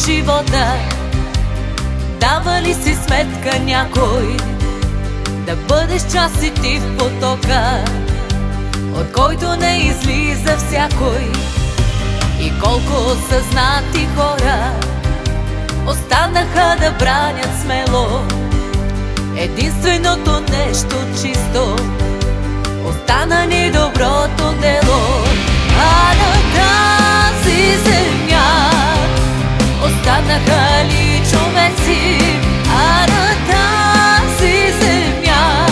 живота. Дава ли си сметка някой да бъдеш част и ти в потока, от който не излиза всякой? И колко съзнати хора останаха да бранят смело единственото нещо чисто, остана ни доброто дело. А на тази земя останаха ли човеци? А на тази земя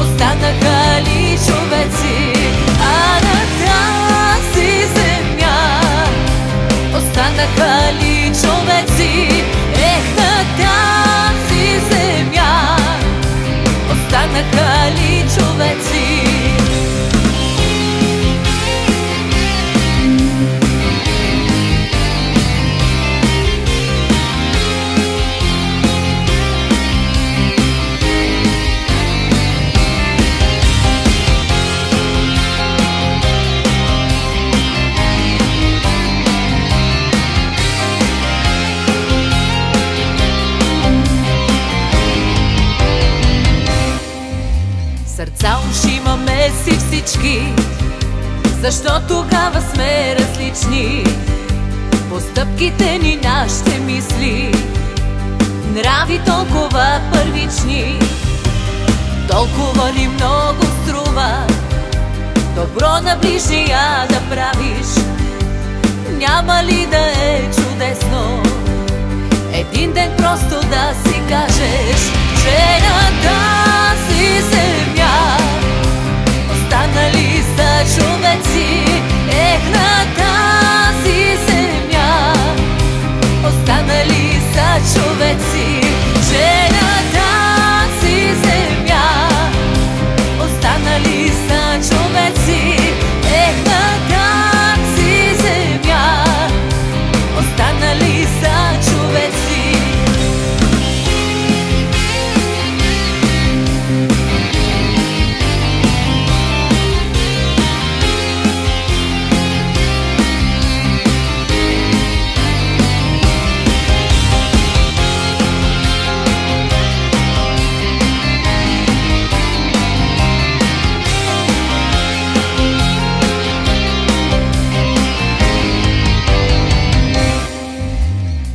останаха ли човеци? А на тази земя останаха ли човеци? Ех, на тази земя останаха ли човеци? Сърца уж имаме си всички, защо тогава сме различни? Постъпките ни, нашите мисли, нрави толкова първични. Толкова ли много струва добро на ближния да правиш? Няма ли да е чудесно един ден просто да си кажеш, че на тази земя останали са човеци? Ех, на тази земя останали са човеци, че на тази земя останали са човеци. Ех, на тази земя останали са човеци.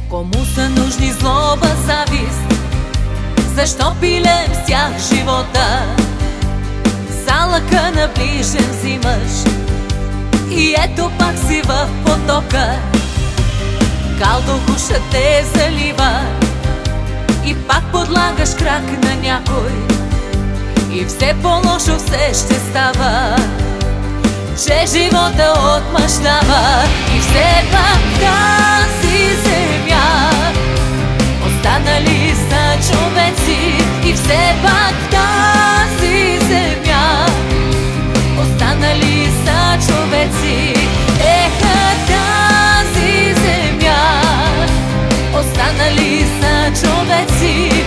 Кому са нужни злоба, завист? Защо пилем с тях живота? Салъка на ближен взимаш и ето пак си в потока. Кал до гуша те залива и пак подлагаш крак на някой, и все по-лошо все ще става, че живота отмъщава. И все пак тази земя останали са човеци. И все пак тази земя останали са човеци. Ех, на тази земя останали са човеци.